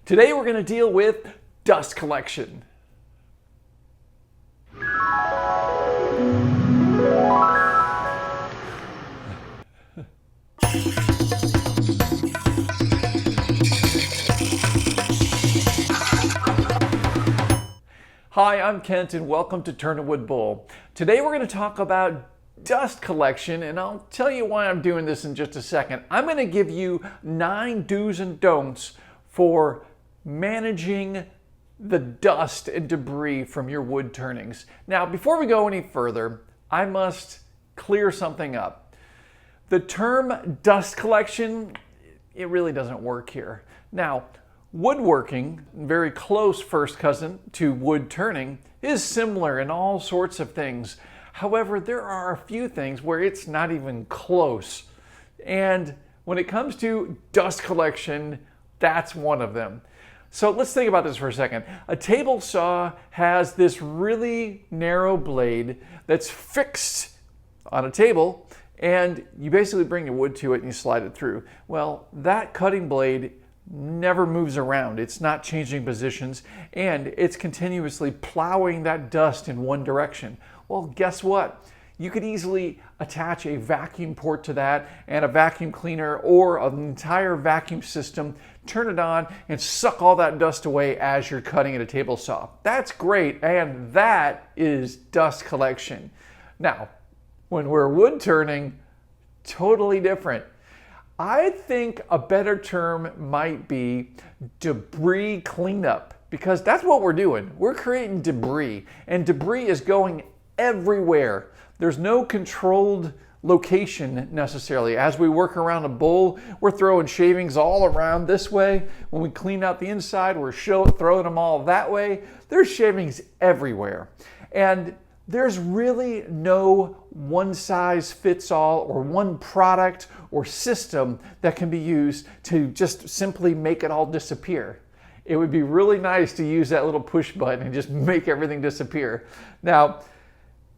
Today we're going to deal with dust collection. Hi, I'm Kent and welcome to Turn a Wood Bowl. Today we're going to talk about dust collection, and I'll tell you why I'm doing this in just a second. I'm going to give you 9 do's and don'ts for managing the dust and debris from your wood turnings. Now, before we go any further, I must clear something up. The term dust collection, it really doesn't work here. Now, woodworking, very close first cousin to wood turning, is similar in all sorts of things. However, there are a few things where it's not even close. And when it comes to dust collection, that's one of them. So let's think about this for a second. A table saw has this really narrow blade that's fixed on a table, and you basically bring your wood to it and you slide it through. Well, that cutting blade never moves around. It's not changing positions, and it's continuously plowing that dust in one direction. Well, guess what? You could easily attach a vacuum port to that and a vacuum cleaner or an entire vacuum system, turn it on and suck all that dust away as you're cutting at a table saw. That's great, and that is dust collection. Now, when we're wood turning, totally different. I think a better term might be debris cleanup, because that's what we're doing. We're creating debris, and debris is going everywhere. There's no controlled location necessarily. As we work around a bowl, we're throwing shavings all around this way. When we clean out the inside, we're throwing them all that way. There's shavings everywhere. And there's really no one size fits all or one product or system that can be used to just simply make it all disappear. It would be really nice to use that little push button and just make everything disappear. Now,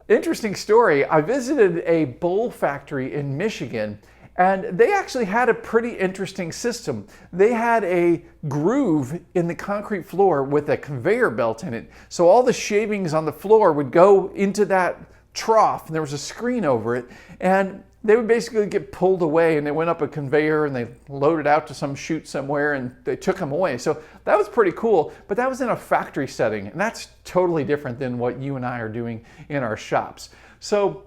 interesting story, I visited a bowl factory in Michigan, and they actually had a pretty interesting system. They had a groove in the concrete floor with a conveyor belt in it. So all the shavings on the floor would go into that trough, and there was a screen over it, and they would basically get pulled away, and they went up a conveyor and they loaded out to some chute somewhere and they took them away. So that was pretty cool, but that was in a factory setting, and that's totally different than what you and I are doing in our shops. So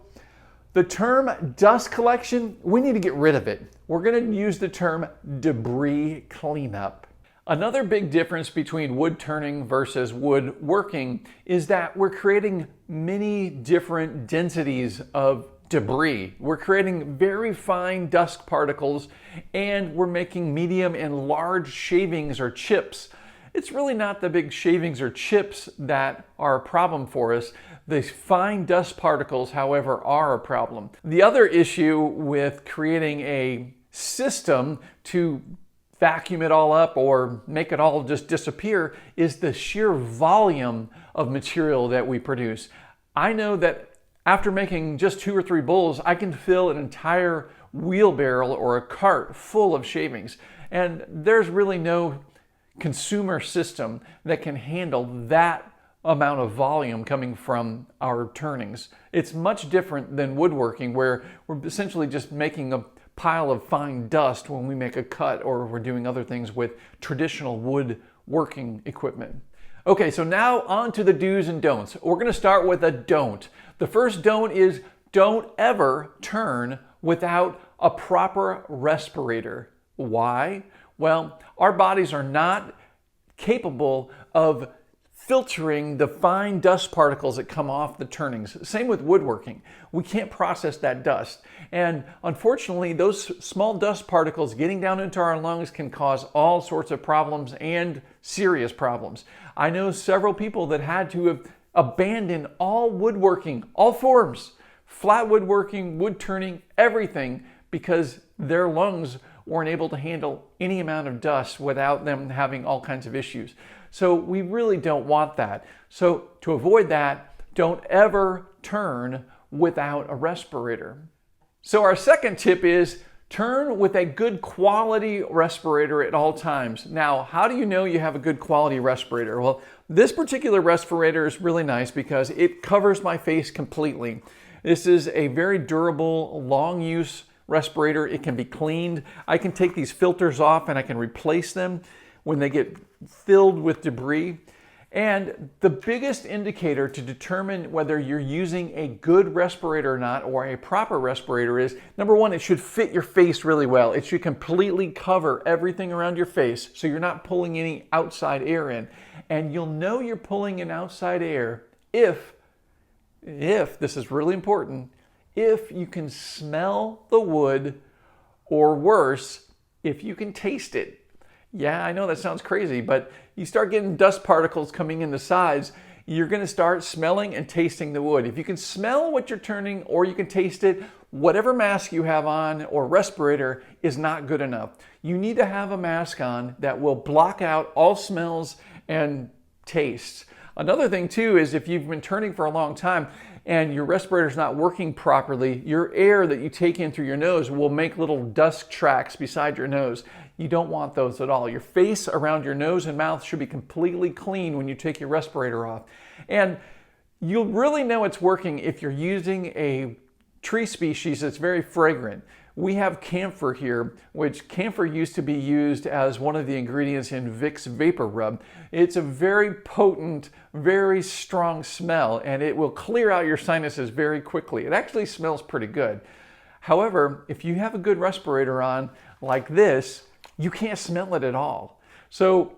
the term dust collection, we need to get rid of it. We're going to use the term debris cleanup. Another big difference between wood turning versus woodworking is that we're creating many different densities of debris. We're creating very fine dust particles, and we're making medium and large shavings or chips. It's really not the big shavings or chips that are a problem for us. The fine dust particles, however, are a problem. The other issue with creating a system to vacuum it all up or make it all just disappear is the sheer volume of material that we produce. I know that after making just 2 or 3 bowls, I can fill an entire wheelbarrow or a cart full of shavings. And there's really no consumer system that can handle that amount of volume coming from our turnings. It's much different than woodworking, where we're essentially just making a pile of fine dust when we make a cut, or we're doing other things with traditional woodworking equipment. Okay, so now on to the do's and don'ts. We're going to start with a don't. The first don't is don't ever turn without a proper respirator. Why? Well, our bodies are not capable of filtering the fine dust particles that come off the turnings. Same with woodworking. We can't process that dust. And unfortunately, those small dust particles getting down into our lungs can cause all sorts of problems and serious problems. I know several people that had to abandon all woodworking, all forms, flat woodworking, wood turning, everything, because their lungs weren't able to handle any amount of dust without them having all kinds of issues. So we really don't want that. So to avoid that, don't ever turn without a respirator. So our second tip is Turn with a good quality respirator at all times. Now, how do you know you have a good quality respirator? Well, this particular respirator is really nice because it covers my face completely. This is a very durable, long use respirator. It can be cleaned. I can take these filters off and I can replace them when they get filled with debris. And the biggest indicator to determine whether you're using a good respirator or not, or a proper respirator, is number one, it should fit your face really well. It should completely cover everything around your face so you're not pulling any outside air in. And you'll know you're pulling in outside air if this is really important, if you can smell the wood, or worse, if you can taste it. Yeah, I know that sounds crazy, but you start getting dust particles coming in the sides, you're going to start smelling and tasting the wood. If you can smell what you're turning or you can taste it, whatever mask you have on or respirator is not good enough. You need to have a mask on that will block out all smells and tastes. Another thing too is if you've been turning for a long time and your respirator is not working properly, your air that you take in through your nose will make little dust tracks beside your nose. You don't want those at all. Your face around your nose and mouth should be completely clean when you take your respirator off. And you'll really know it's working if you're using a tree species that's very fragrant. We have camphor here, which camphor used to be used as one of the ingredients in Vicks Vapor Rub. It's a very potent, very strong smell, and it will clear out your sinuses very quickly. It actually smells pretty good. However, if you have a good respirator on like this, you can't smell it at all. So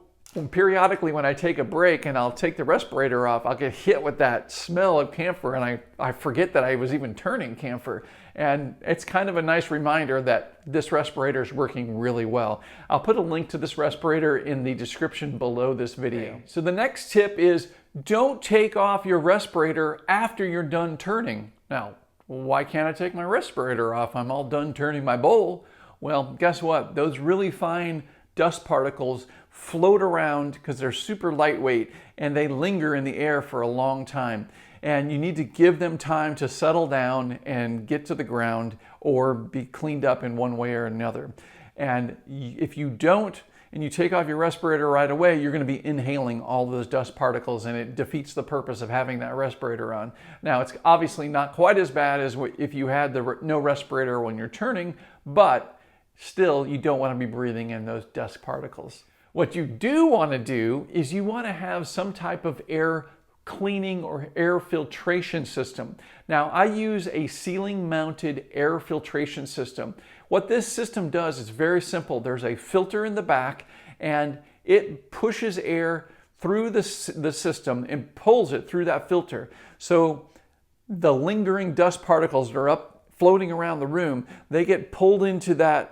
periodically when I take a break and I'll take the respirator off, I'll get hit with that smell of camphor, and I forget that I was even turning camphor. And it's kind of a nice reminder that this respirator is working really well. I'll put a link to this respirator in the description below this video. So the next tip is don't take off your respirator after you're done turning. Now, why can't I take my respirator off? I'm all done turning my bowl. Well, guess what? Those really fine dust particles float around because they're super lightweight and they linger in the air for a long time. And you need to give them time to settle down and get to the ground or be cleaned up in one way or another. And if you don't, and you take off your respirator right away, you're going to be inhaling all those dust particles, and it defeats the purpose of having that respirator on. Now, it's obviously not quite as bad as if you had no respirator when you're turning, but still, you don't want to be breathing in those dust particles. What you do want to do is you want to have some type of air cleaning or air filtration system. Now, I use a ceiling mounted air filtration system. What this system does is very simple. There's a filter in the back and it pushes air through the system and pulls it through that filter. So the lingering dust particles that are up floating around the room, they get pulled into that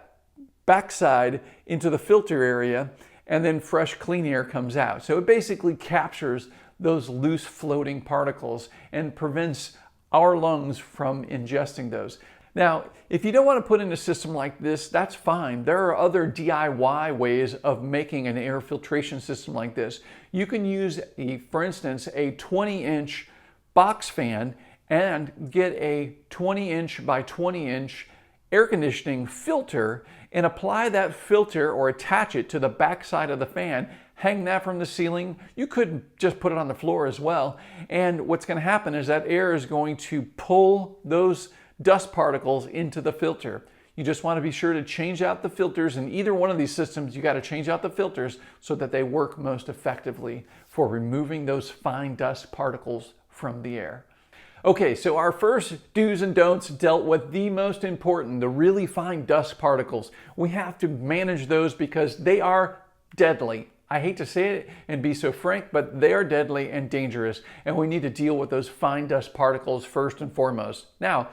backside into the filter area, and then fresh clean air comes out. So it basically captures those loose floating particles and prevents our lungs from ingesting those. Now, if you don't want to put in a system like this, that's fine. There are other DIY ways of making an air filtration system like this. You can use, for instance, a 20-inch box fan and get a 20-inch by 20-inch air conditioning filter and apply that filter or attach it to the back side of the fan. Hang that from the ceiling. You could just put it on the floor as well. And what's going to happen is that air is going to pull those dust particles into the filter. You just want to be sure to change out the filters. In either one of these systems, you got to change out the filters so that they work most effectively for removing those fine dust particles from the air. Okay, so our first do's and don'ts dealt with the most important, the really fine dust particles. We have to manage those because they are deadly. I hate to say it and be so frank, but they are deadly and dangerous, and we need to deal with those fine dust particles first and foremost. Now,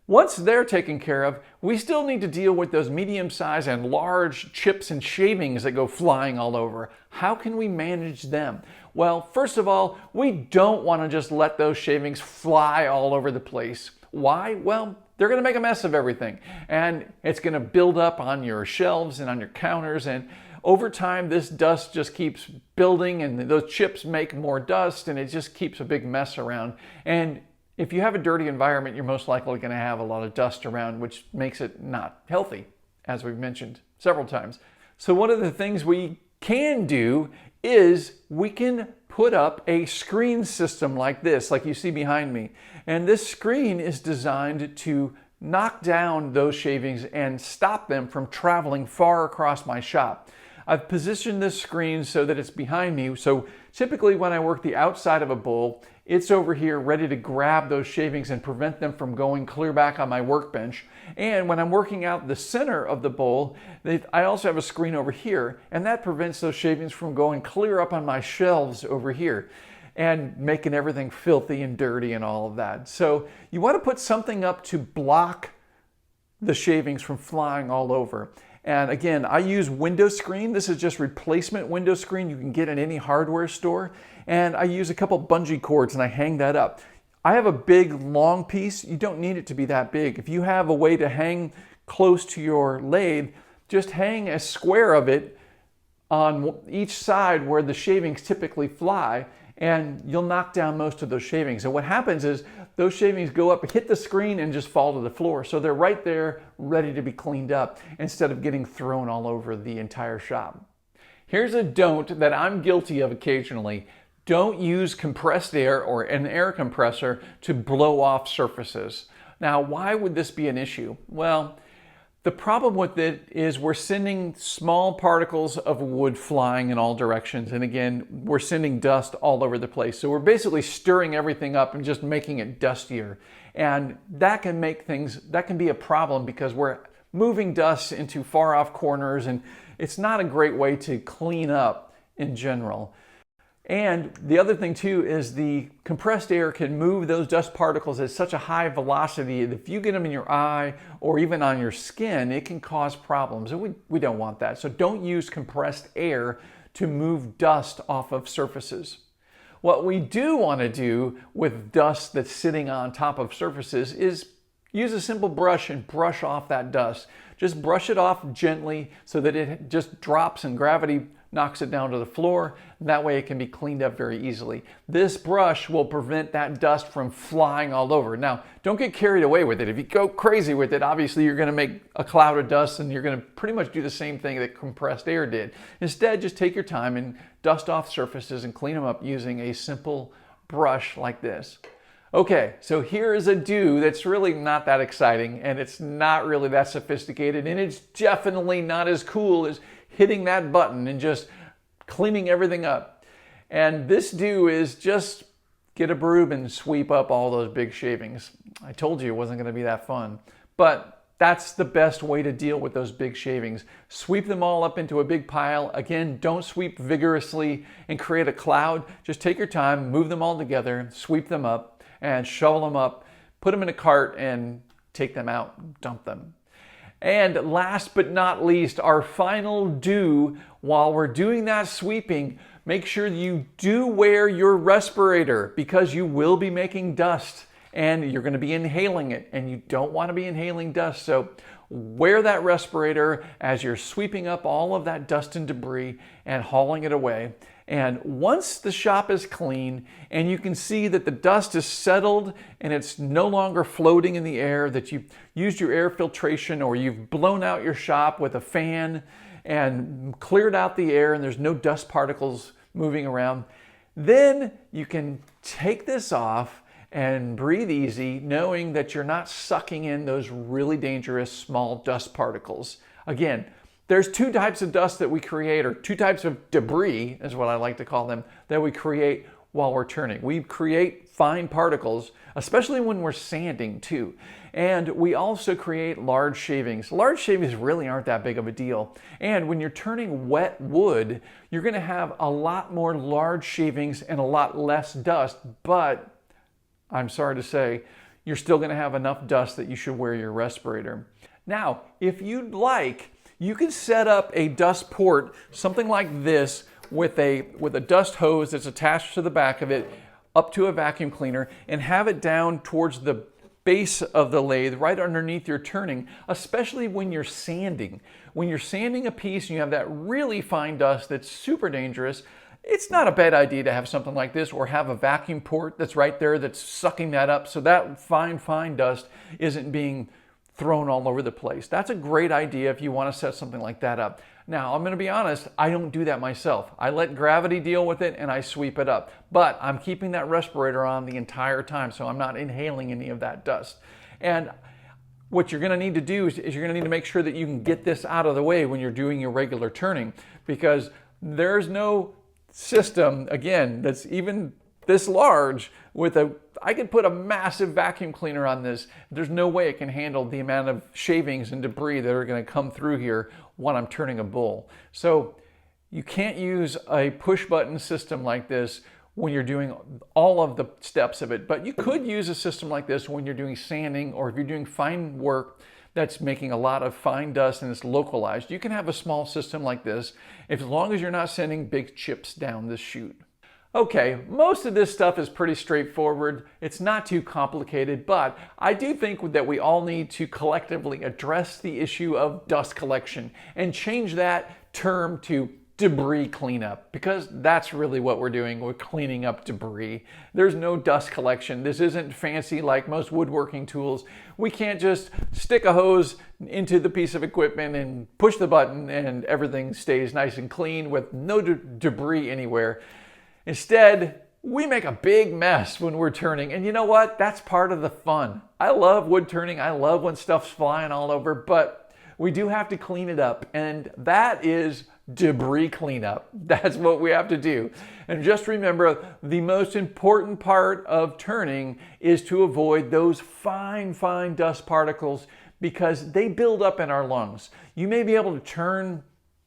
once they're taken care of, we still need to deal with those medium-sized and large chips and shavings that go flying all over. How can we manage them? Well, first of all, we don't want to just let those shavings fly all over the place. Why? Well, they're going to make a mess of everything, and it's going to build up on your shelves and on your counters, and over time, this dust just keeps building and those chips make more dust and it just keeps a big mess around. And if you have a dirty environment, you're most likely going to have a lot of dust around, which makes it not healthy. as we've mentioned several times. So one of the things we can do is we can put up a screen system like this, like you see behind me. And this screen is designed to knock down those shavings and stop them from traveling far across my shop. I've positioned this screen so that it's behind me. So typically when I work the outside of a bowl, it's over here ready to grab those shavings and prevent them from going clear back on my workbench. And when I'm working out the center of the bowl, I also have a screen over here, and that prevents those shavings from going clear up on my shelves over here and making everything filthy and dirty and all of that. So you want to put something up to block the shavings from flying all over. And again, I use window screen. This is just replacement window screen you can get in any hardware store. And I use a couple bungee cords and I hang that up. I have a big long piece. You don't need it to be that big. If you have a way to hang close to your lathe, just hang a square of it on each side where the shavings typically fly, and you'll knock down most of those shavings. And what happens is those shavings go up, hit the screen, and just fall to the floor. So they're right there ready to be cleaned up instead of getting thrown all over the entire shop. Here's a don't that I'm guilty of occasionally. Don't use compressed air or an air compressor to blow off surfaces. Now, why would this be an issue? Well, the problem with it is we're sending small particles of wood flying in all directions. And again, we're sending dust all over the place. So we're basically stirring everything up and just making it dustier. And that can be a problem because we're moving dust into far off corners, and it's not a great way to clean up in general. And the other thing too is the compressed air can move those dust particles at such a high velocity that if you get them in your eye or even on your skin, it can cause problems. And we don't want that. So don't use compressed air to move dust off of surfaces. What we do want to do with dust that's sitting on top of surfaces is use a simple brush and brush off that dust. Just brush it off gently so that it just drops and gravity knocks it down to the floor. That way it can be cleaned up very easily. This brush will prevent that dust from flying all over. Now, don't get carried away with it. If you go crazy with it, obviously you're going to make a cloud of dust and you're going to pretty much do the same thing that compressed air did. Instead, just take your time and dust off surfaces and clean them up using a simple brush like this. Okay, so here is a do that's really not that exciting, and it's not really that sophisticated, and it's definitely not as cool as hitting that button and just cleaning everything up. And this do is just get a broom and sweep up all those big shavings. I told you it wasn't going to be that fun, but that's the best way to deal with those big shavings. Sweep them all up into a big pile. Again, don't sweep vigorously and create a cloud. Just take your time, move them all together, sweep them up, and shovel them up, put them in a cart, and take them out, dump them. And last but not least, our final do, while we're doing that sweeping, make sure you do wear your respirator because you will be making dust and you're going to be inhaling it, and you don't want to be inhaling dust. So wear that respirator as you're sweeping up all of that dust and debris and hauling it away. And once the shop is clean and you can see that the dust is settled and it's no longer floating in the air, that you've used your air filtration or you've blown out your shop with a fan and cleared out the air and there's no dust particles moving around, then you can take this off and breathe easy, knowing that you're not sucking in those really dangerous small dust particles. Again, there's two types of dust that we create, or two types of debris is what I like to call them, that we create while we're turning. We create fine particles, especially when we're sanding too. And we also create large shavings. Large shavings really aren't that big of a deal. And when you're turning wet wood, you're gonna have a lot more large shavings and a lot less dust, but I'm sorry to say, you're still gonna have enough dust that you should wear your respirator. Now, if you'd like, you can set up a dust port, something like this, with a dust hose that's attached to the back of it, up to a vacuum cleaner, and have it down towards the base of the lathe, right underneath your turning, especially when you're sanding. When you're sanding a piece and you have that really fine dust that's super dangerous, it's not a bad idea to have something like this, or have a vacuum port that's right there that's sucking that up so that fine dust isn't being thrown all over the place. That's a great idea if you want to set something like that up. Now, I'm going to be honest, I don't do that myself. I let gravity deal with it and I sweep it up. But I'm keeping that respirator on the entire time, so I'm not inhaling any of that dust. And what you're going to need to do is you're going to need to make sure that you can get this out of the way when you're doing your regular turning, because there's no system, again, that's even this large with I could put a massive vacuum cleaner on this. There's no way it can handle the amount of shavings and debris that are going to come through here when I'm turning a bull. So you can't use a push button system like this when you're doing all of the steps of it, but you could use a system like this when you're doing sanding, or if you're doing fine work that's making a lot of fine dust and it's localized. You can have a small system like this, as long as you're not sending big chips down this chute. Okay, most of this stuff is pretty straightforward. It's not too complicated, but I do think that we all need to collectively address the issue of dust collection and change that term to debris cleanup, because that's really what we're doing. We're cleaning up debris. There's no dust collection. This isn't fancy like most woodworking tools. We can't just stick a hose into the piece of equipment and push the button and everything stays nice and clean with no debris anywhere. Instead, we make a big mess when we're turning, and you know what? That's part of the fun. I love wood turning. I love when stuff's flying all over, but we do have to clean it up, and that is debris cleanup. That's what we have to do. And just remember, the most important part of turning is to avoid those fine dust particles, because they build up in our lungs. You may be able to turn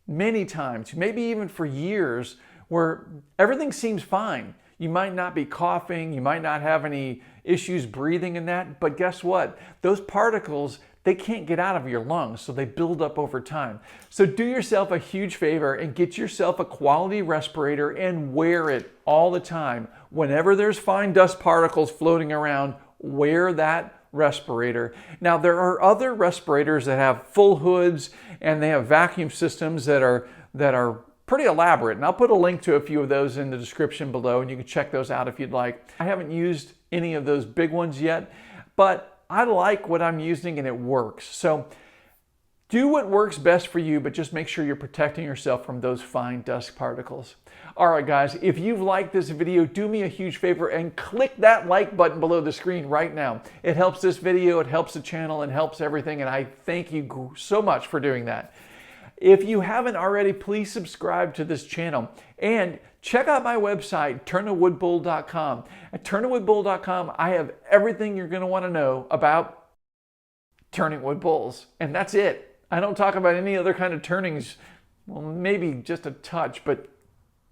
many times, maybe even for years, where everything seems fine. You might not be coughing, you might not have any issues breathing in that, but guess what? Those particles, they can't get out of your lungs, so they build up over time. So do yourself a huge favor and get yourself a quality respirator and wear it all the time. Whenever there's fine dust particles floating around, wear that respirator. Now, there are other respirators that have full hoods and they have vacuum systems that are pretty elaborate, and I'll put a link to a few of those in the description below, and you can check those out if you'd like. I haven't used any of those big ones yet, but I like what I'm using and it works. So do what works best for you, but just make sure you're protecting yourself from those fine dust particles. All right, guys, if you've liked this video, do me a huge favor and click that like button below the screen right now. It helps this video, it helps the channel, and helps everything, and I thank you so much for doing that. If you haven't already, please subscribe to this channel and check out my website, turnawoodbull.com. At turnawoodbull.com, I have everything you're going to want to know about turning wood bulls, and that's it. I don't talk about any other kind of turnings, well, maybe just a touch, but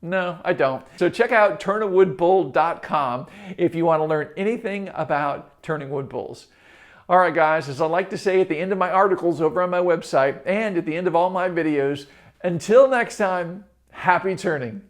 no, I don't. So check out turnawoodbull.com if you want to learn anything about turning wood bulls. All right, guys, as I like to say at the end of my articles over on my website and at the end of all my videos, until next time, happy turning.